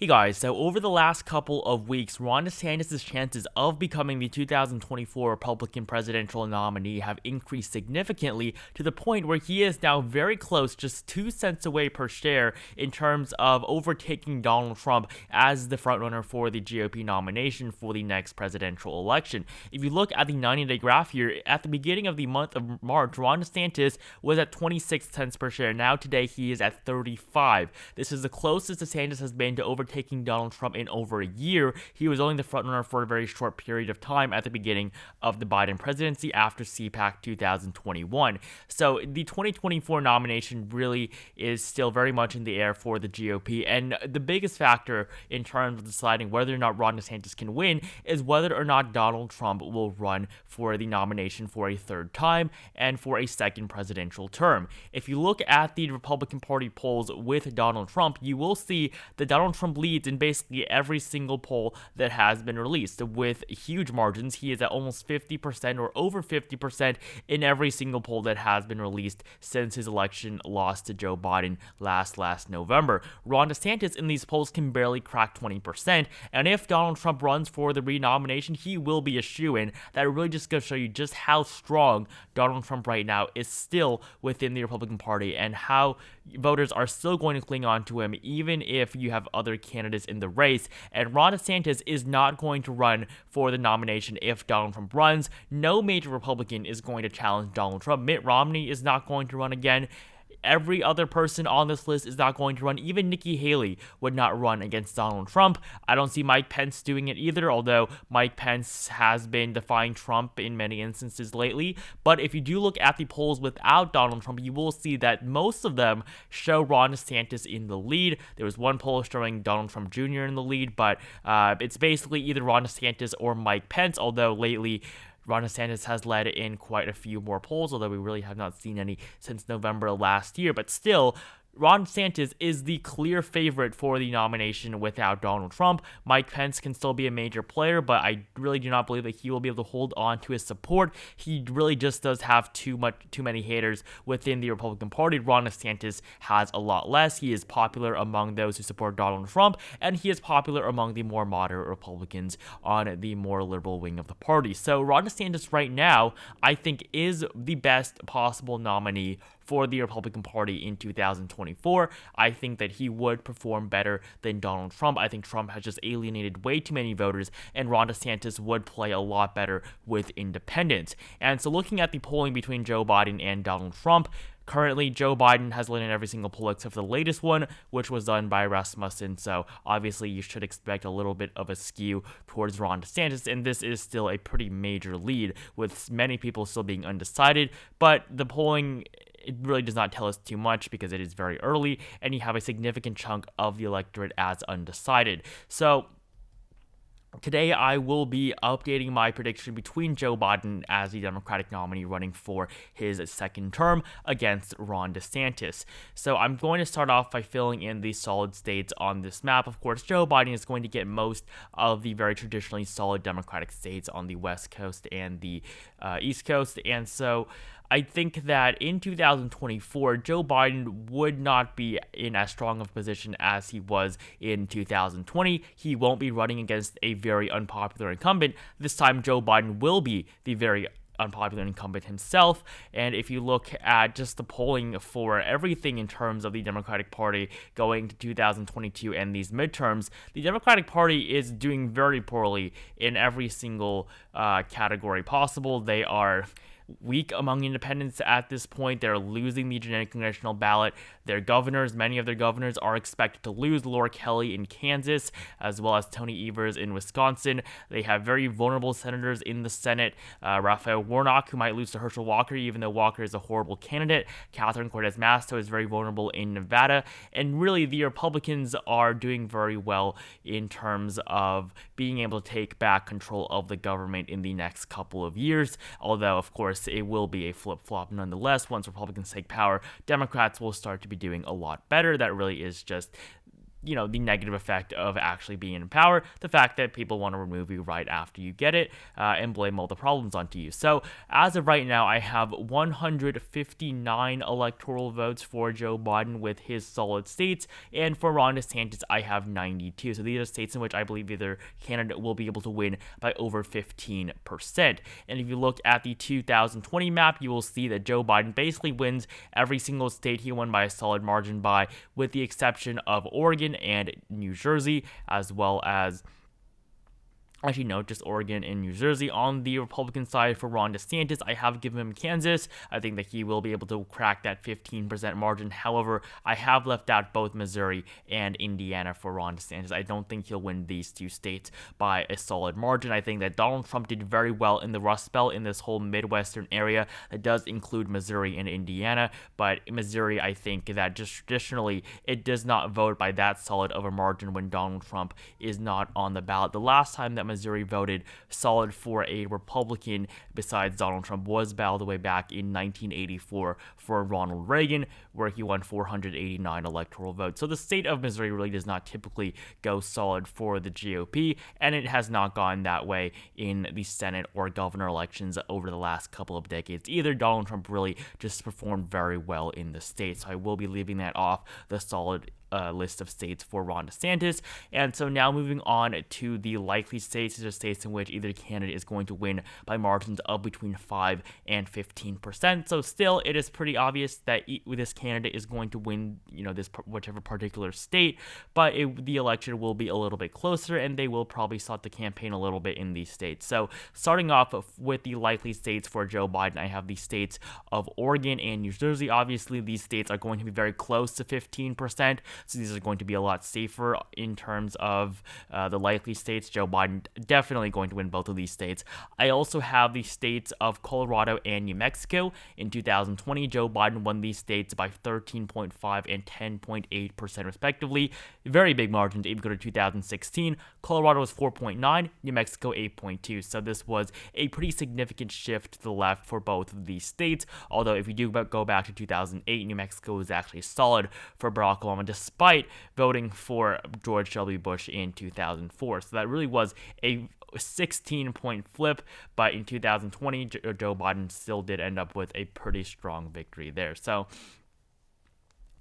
Hey guys, so over the last couple of weeks, Ron DeSantis' chances of becoming the 2024 Republican presidential nominee have increased significantly to the point where he is now very close, just 2 cents away per share, in terms of overtaking Donald Trump as the frontrunner for the GOP nomination for the next presidential election. If you look at the 90-day graph here, at the beginning of the month of March, Ron DeSantis was at 26 cents per share. Now today he is at 35. This is the closest DeSantis has been to overtaking Donald Trump in over a year. He was only the frontrunner for a very short period of time at the beginning of the Biden presidency after CPAC 2021. So the 2024 nomination really is still very much in the air for the GOP, and the biggest factor in terms of deciding whether or not Ron DeSantis can win is whether or not Donald Trump will run for the nomination for a third time and for a second presidential term. If you look at the Republican Party polls with Donald Trump, you will see that Donald Trump leads in basically every single poll that has been released with huge margins. He is at almost 50% or over 50% in every single poll that has been released since his election loss to Joe Biden last November. Ron DeSantis in these polls can barely crack 20%, and if Donald Trump runs for the renomination, he will be a shoo-in. That really just goes to show you just how strong Donald Trump right now is still within the Republican Party and how voters are still going to cling on to him even if you have other candidates in the race. And Ron DeSantis is not going to run for the nomination if Donald Trump runs. No major Republican is going to challenge Donald Trump. Mitt Romney is not going to run again. Every other person on this list is not going to run. Even Nikki Haley would not run against Donald Trump. I don't see Mike Pence doing it either, although Mike Pence has been defying Trump in many instances lately. But if you do look at the polls without Donald Trump, you will see that most of them show Ron DeSantis in the lead. There was one poll showing Donald Trump Jr. in the lead, but it's basically either Ron DeSantis or Mike Pence, although lately Ron DeSantis has led in quite a few more polls, although we really have not seen any since November last year. But still, Ron DeSantis is the clear favorite for the nomination without Donald Trump. Mike Pence can still be a major player, but I really do not believe that he will be able to hold on to his support. He really just does have too many haters within the Republican Party. Ron DeSantis has a lot less. He is popular among those who support Donald Trump, and he is popular among the more moderate Republicans on the more liberal wing of the party. So Ron DeSantis right now, I think, is the best possible nominee for the Republican Party in 2024. I think that he would perform better than Donald Trump. I think Trump has just alienated way too many voters, and Ron DeSantis would play a lot better with independents. And so looking at the polling between Joe Biden and Donald Trump, currently, Joe Biden has led in every single poll except for the latest one, which was done by Rasmussen. So obviously, you should expect a little bit of a skew towards Ron DeSantis, and this is still a pretty major lead, with many people still being undecided. But the polling, it really does not tell us too much because it is very early, and you have a significant chunk of the electorate as undecided. So today, I will be updating my prediction between Joe Biden as the Democratic nominee running for his second term against Ron DeSantis. So I'm going to start off by filling in the solid states on this map. Of course, Joe Biden is going to get most of the very traditionally solid Democratic states on the West Coast and the East Coast, and so I think that in 2024, Joe Biden would not be in as strong of a position as he was in 2020. He won't be running against a very unpopular incumbent. This time, Joe Biden will be the very unpopular incumbent himself. And if you look at just the polling for everything in terms of the Democratic Party going to 2022 and these midterms, the Democratic Party is doing very poorly in every single category possible. They are weak among independents at this point. They're losing the genetic congressional ballot. Their governors, many of their governors, are expected to lose. Laura Kelly in Kansas, as well as Tony Evers in Wisconsin. They have very vulnerable senators in the Senate. Raphael Warnock, who might lose to Herschel Walker, even though Walker is a horrible candidate. Catherine Cortez Masto is very vulnerable in Nevada. And really, the Republicans are doing very well in terms of being able to take back control of the government in the next couple of years. Although, of course, it will be a flip-flop nonetheless. Once Republicans take power, Democrats will start to be doing a lot better. That really is just the negative effect of actually being in power, the fact that people want to remove you right after you get it and blame all the problems onto you. So as of right now, I have 159 electoral votes for Joe Biden with his solid states, and for Ron DeSantis, I have 92. So these are states in which I believe either candidate will be able to win by over 15%. And if you look at the 2020 map, you will see that Joe Biden basically wins every single state he won by a solid margin by, with the exception of Oregon and New Jersey, as well as actually, no, just Oregon and New Jersey. On the Republican side for Ron DeSantis, I have given him Kansas. I think that he will be able to crack that 15% margin. However, I have left out both Missouri and Indiana for Ron DeSantis. I don't think he'll win these two states by a solid margin. I think that Donald Trump did very well in the Rust Belt in this whole Midwestern area. That does include Missouri and Indiana, but Missouri, I think that just traditionally, it does not vote by that solid of a margin when Donald Trump is not on the ballot. The last time that Missouri voted solid for a Republican besides Donald Trump was all the way back in 1984 for Ronald Reagan, where he won 489 electoral votes. So the state of Missouri really does not typically go solid for the GOP, and it has not gone that way in the Senate or governor elections over the last couple of decades either. Donald Trump really just performed very well in the state, so I will be leaving that off the solid list of states for Ron DeSantis. And so now moving on to the likely states. These are states in which either candidate is going to win by margins of between 5 and 15%. So still, it is pretty obvious that this candidate is going to win, this whichever particular state, but the election will be a little bit closer, and they will probably start the campaign a little bit in these states. So starting off with the likely states for Joe Biden, I have the states of Oregon and New Jersey. Obviously, these states are going to be very close to 15%. So these are going to be a lot safer in terms of the likely states. Joe Biden definitely going to win both of these states. I also have the states of Colorado and New Mexico. In 2020, Joe Biden won these states by 13.5 and 10.8% respectively. Very big margins. If you go to 2016, Colorado was 4.9, New Mexico 8.2. So this was a pretty significant shift to the left for both of these states. Although if you do go back to 2008, New Mexico was actually solid for Barack Obama, despite voting for George W. Bush in 2004. So that really was a 16-point flip, but in 2020, Joe Biden still did end up with a pretty strong victory there. So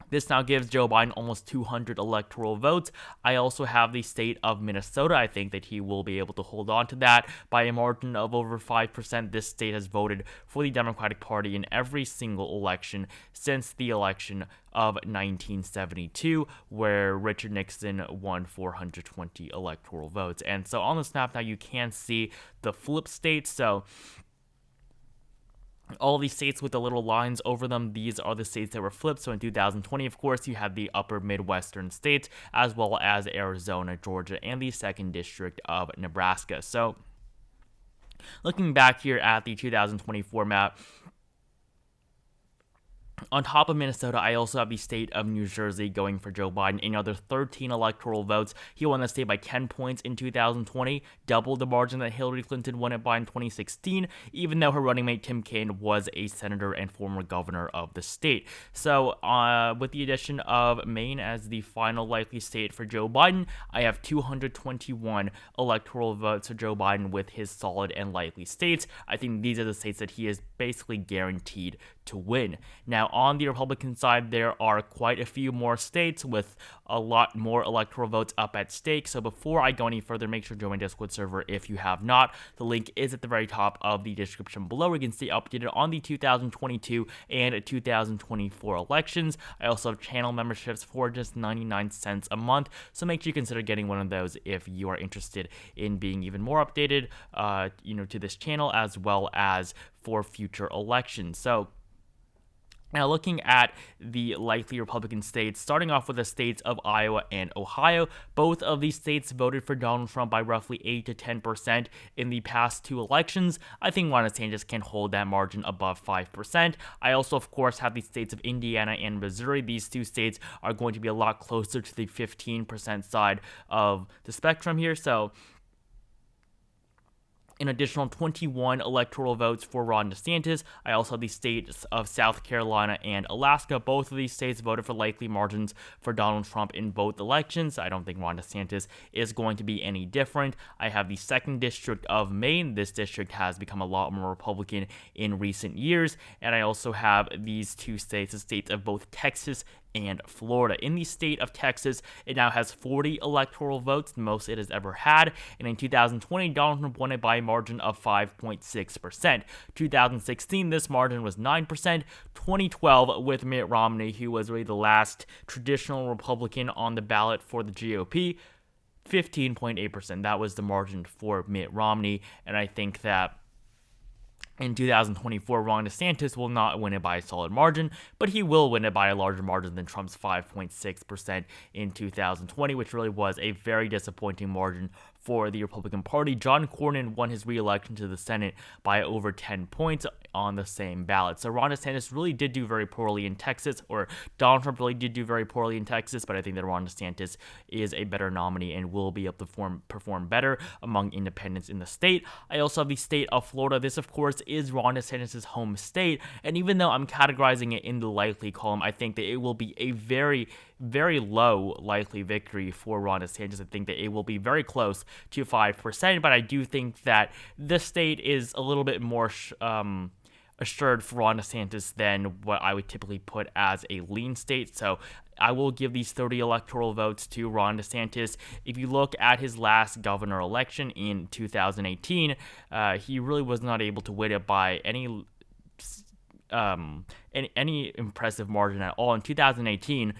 this now gives Joe Biden almost 200 electoral votes. I also have the state of Minnesota. I think that he will be able to hold on to that by a margin of over 5%. This state has voted for the Democratic Party in every single election since the election of 1972, where Richard Nixon won 420 electoral votes. And so on this map now, you can see the flip states. So all these states with the little lines over them, these are the states that were flipped. So in 2020, of course, you had the upper Midwestern states, as well as Arizona, Georgia, and the 2nd District of Nebraska. So looking back here at the 2024 map, on top of Minnesota, I also have the state of New Jersey going for Joe Biden. Another 13 electoral votes. He won the state by 10 points in 2020, double the margin that Hillary Clinton won it by in 2016, even though her running mate Tim Kaine was a senator and former governor of the state. So with the addition of Maine as the final likely state for Joe Biden, I have 221 electoral votes for Joe Biden with his solid and likely states. I think these are the states that he is basically guaranteed to win. Now, on the Republican side, there are quite a few more states with a lot more electoral votes up at stake. So before I go any further, make sure to join my Discord server if you have not. The link is at the very top of the description below, where you can stay updated on the 2022 and 2024 elections. I also have channel memberships for just 99 cents a month, so make sure you consider getting one of those if you are interested in being even more updated, to this channel, as well as for future elections. So now, looking at the likely Republican states, starting off with the states of Iowa and Ohio, both of these states voted for Donald Trump by roughly 8 to 10% in the past two elections. I think Ron DeSantis can hold that margin above 5%. I also, of course, have the states of Indiana and Missouri. These two states are going to be a lot closer to the 15% side of the spectrum here. So an additional 21 electoral votes for Ron DeSantis. I also have the states of South Carolina and Alaska. Both of these states voted for likely margins for Donald Trump in both elections. I don't think Ron DeSantis is going to be any different. I have the 2nd District of Maine. This district has become a lot more Republican in recent years. And I also have these 2 states, the states of both Texas and Florida. In the state of Texas, it now has 40 electoral votes, the most it has ever had. And in 2020, Donald Trump won it by a margin of 5.6%. 2016, this margin was 9%. 2012, with Mitt Romney, who was really the last traditional Republican on the ballot for the GOP, 15.8%. That was the margin for Mitt Romney. And I think that in 2024, Ron DeSantis will not win it by a solid margin, but he will win it by a larger margin than Trump's 5.6% in 2020, which really was a very disappointing margin for the Republican Party. John Cornyn won his re-election to the Senate by over 10 points on the same ballot. So Ron DeSantis really did do very poorly in Texas, or Donald Trump really did do very poorly in Texas, but I think that Ron DeSantis is a better nominee and will be able to perform better among independents in the state. I also have the state of Florida. This, of course, is Ron DeSantis' home state, and even though I'm categorizing it in the likely column, I think that it will be a very, very low likely victory for Ron DeSantis. I think that it will be very close to 5%, but I do think that the state is a little bit more assured for Ron DeSantis than what I would typically put as a lean state. So I will give these 30 electoral votes to Ron DeSantis. If you look at his last governor election in 2018, he really was not able to win it by any impressive margin at all. In 2018,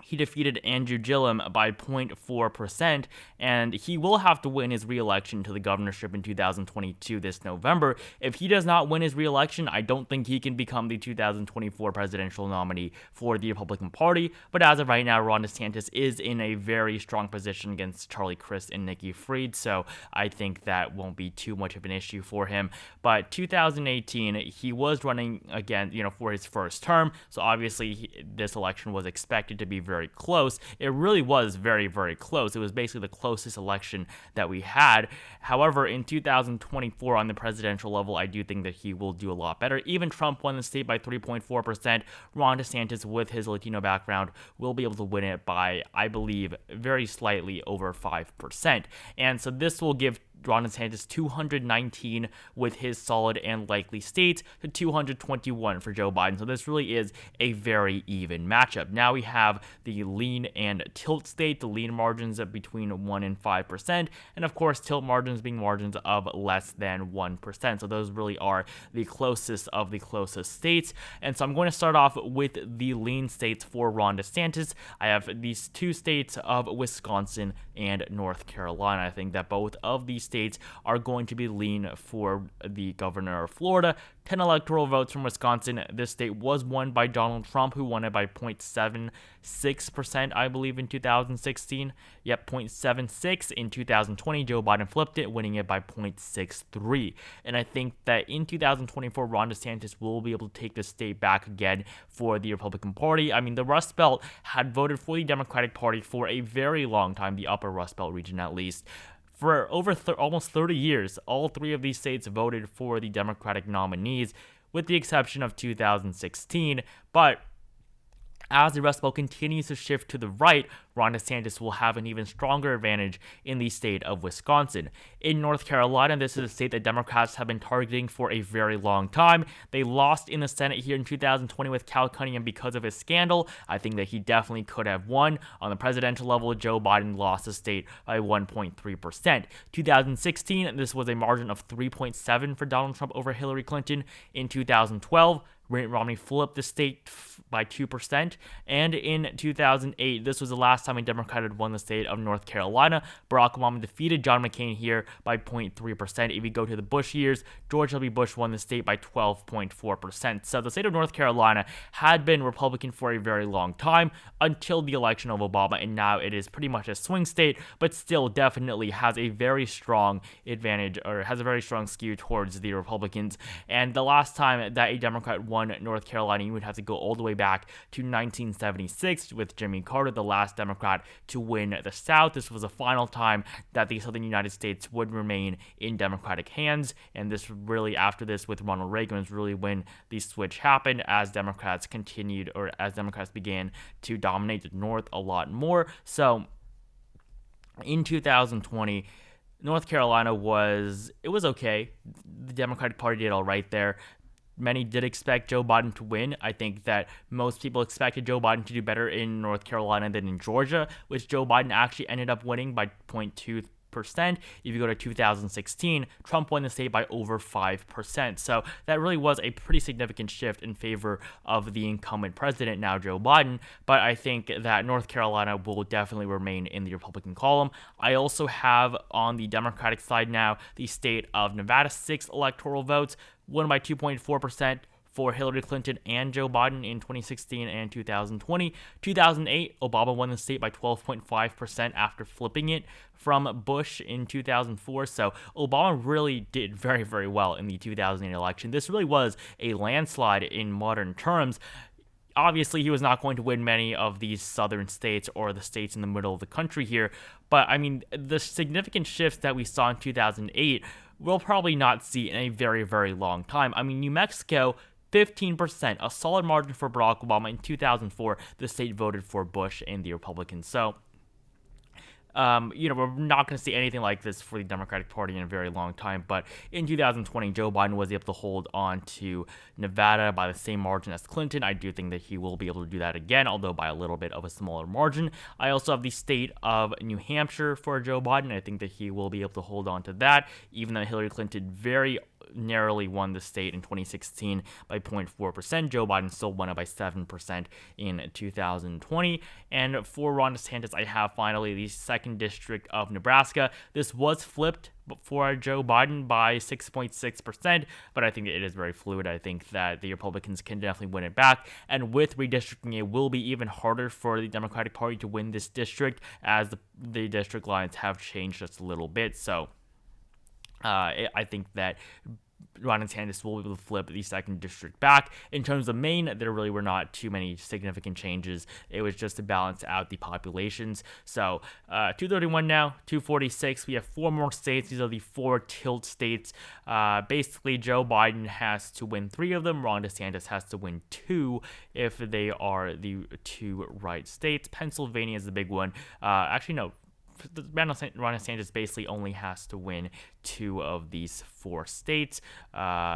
he defeated Andrew Gillum by 0.4%, and he will have to win his re-election to the governorship in 2022 this November. If he does not win his re-election, I don't think he can become the 2024 presidential nominee for the Republican Party, but as of right now, Ron DeSantis is in a very strong position against Charlie Crist and Nikki Fried, so I think that won't be too much of an issue for him. But 2018, he was running again, for his first term, so obviously this election was expected to be very close. It really was very, very close. It was basically the closest election that we had. However, in 2024 on the presidential level, I do think that he will do a lot better. Even Trump won the state by 3.4%. Ron DeSantis, with his Latino background, will be able to win it by, I believe, very slightly over 5%. And so this will give Ron DeSantis 219 with his solid and likely states to 221 for Joe Biden. So this really is a very even matchup. Now we have the lean and tilt state, the lean margins of between 1 and 5%, and of course tilt margins being margins of less than 1%. So those really are the closest of the closest states. And so I'm going to start off with the lean states for Ron DeSantis. I have these 2 states of Wisconsin and North Carolina. I think that both of these states are going to be lean for the governor of Florida. 10 electoral votes from Wisconsin. This state was won by Donald Trump, who won it by 0.76%, I believe, in 2016. Yep, 0.76. In 2020, Joe Biden flipped it, winning it by 0.63. And I think that in 2024, Ron DeSantis will be able to take the state back again for the Republican Party. I mean, the Rust Belt had voted for the Democratic Party for a very long time, the upper Rust Belt region at least. For over almost 30 years, all 3 of these states voted for the Democratic nominees, with the exception of 2016. But as the Rust Belt continues to shift to the right, Ron DeSantis will have an even stronger advantage in the state of Wisconsin. In North Carolina, this is a state that Democrats have been targeting for a very long time. They lost in the Senate here in 2020 with Cal Cunningham because of his scandal. I think that he definitely could have won. On the presidential level, Joe Biden lost the state by 1.3%. 2016, this was a margin of 3.7 for Donald Trump over Hillary Clinton. In 2012, Mitt Romney flipped the state by 2%, and in 2008, this was the last time a Democrat had won the state of North Carolina. Barack Obama defeated John McCain here by 0.3%. If you go to the Bush years, George W. Bush won the state by 12.4%. So the state of North Carolina had been Republican for a very long time until the election of Obama, and now it is pretty much a swing state, but still definitely has a very strong advantage, or has a very strong skew towards the Republicans. And the last time that a Democrat won North Carolina, you would have to go all the way back to 1976 with Jimmy Carter, the last Democrat to win the South. This was the final time that the southern United States would remain in Democratic hands, and this really, after this with Ronald Reagan, was really when the switch happened as Democrats began to dominate the North a lot more. So in 2020, North Carolina was okay. The Democratic Party did all right there. Many did expect Joe Biden to win. I think that most people expected Joe Biden to do better in North Carolina than in Georgia, which Joe Biden actually ended up winning by 0.2%. If you go to 2016, Trump won the state by over 5%. So that really was a pretty significant shift in favor of the incumbent president, now Joe Biden. But I think that North Carolina will definitely remain in the Republican column. I also have on the Democratic side now the state of Nevada, 6 electoral votes, won by 2.4%. for Hillary Clinton and Joe Biden in 2016 and 2020. 2008, Obama won the state by 12.5% after flipping it from Bush in 2004. So Obama really did very, very well in the 2008 election. This really was a landslide in modern terms. Obviously, he was not going to win many of these southern states or the states in the middle of the country here. But, I mean, the significant shifts that we saw in 2008, we'll probably not see in a very, very long time. I mean, New Mexico, 15%, a solid margin for Barack Obama. In 2004, the state voted for Bush and the Republicans. So, we're not going to see anything like this for the Democratic Party in a very long time. But in 2020, Joe Biden was able to hold on to Nevada by the same margin as Clinton. I do think that he will be able to do that again, although by a little bit of a smaller margin. I also have the state of New Hampshire for Joe Biden. I think that he will be able to hold on to that, even though Hillary Clinton very narrowly won the state in 2016 by 0.4%. Joe Biden still won it by 7% in 2020. And for Ron DeSantis, I have finally the 2nd District of Nebraska. This was flipped for Joe Biden by 6.6%, but I think it is very fluid. I think that the Republicans can definitely win it back, and with redistricting, it will be even harder for the Democratic Party to win this district, as the district lines have changed just a little bit. So I think that Ron DeSantis will be able to flip the 2nd district back. In terms of Maine, there really were not too many significant changes. It was just to balance out the populations. So 231 now, 246. We have 4 more states. These are the 4 tilt states. Basically, Joe Biden has to win 3 of them. Ron DeSantis has to win 2 if they are the 2 right states. Pennsylvania is the big one. Actually, no. Ron DeSantis basically only has to win 2 of these 4 states,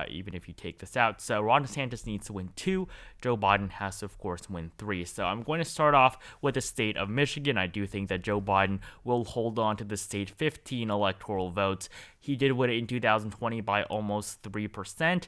even if you take this out. So Ron DeSantis needs to win 2. Joe Biden has to, of course, win 3. So I'm going to start off with the state of Michigan. I do think that Joe Biden will hold on to the state 15 electoral votes. He did win it in 2020 by almost 3%.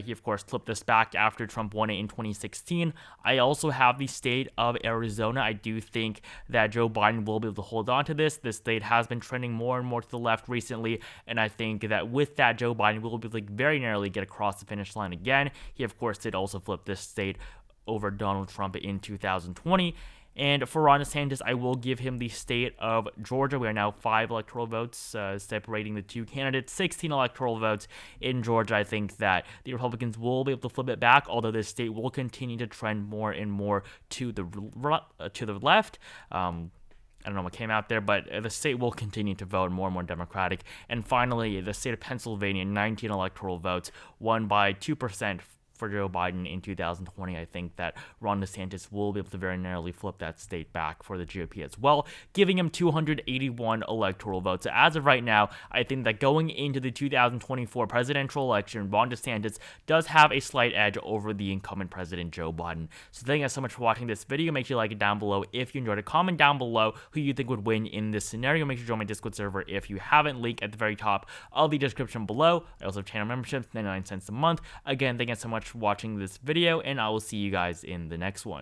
He, of course, flipped this back after Trump won it in 2016. I also have the state of Arizona. I do think that Joe Biden will be able to hold on to this. This state has been trending more and more to the left recently, and I think that with that, Joe Biden will be able to very narrowly get across the finish line again. He, of course, did also flip this state over Donald Trump in 2020. And for Ron DeSantis, I will give him the state of Georgia. We are now 5 electoral votes separating the 2 candidates, 16 electoral votes in Georgia. I think that the Republicans will be able to flip it back, although this state will continue to trend more and more to the left. I don't know what came out there, but the state will continue to vote more and more Democratic. And finally, the state of Pennsylvania, 19 electoral votes, won by 2% for Joe Biden in 2020. I think that Ron DeSantis will be able to very narrowly flip that state back for the GOP as well, giving him 281 electoral votes. So as of right now, I think that going into the 2024 presidential election, Ron DeSantis does have a slight edge over the incumbent president, Joe Biden. So thank you guys so much for watching this video. Make sure you like it down below if you enjoyed it. Comment down below who you think would win in this scenario. Make sure you join my Discord server if you haven't. Link at the very top of the description below. I also have channel memberships, 99 cents a month. Again, thank you guys so much for watching this video, and I will see you guys in the next one.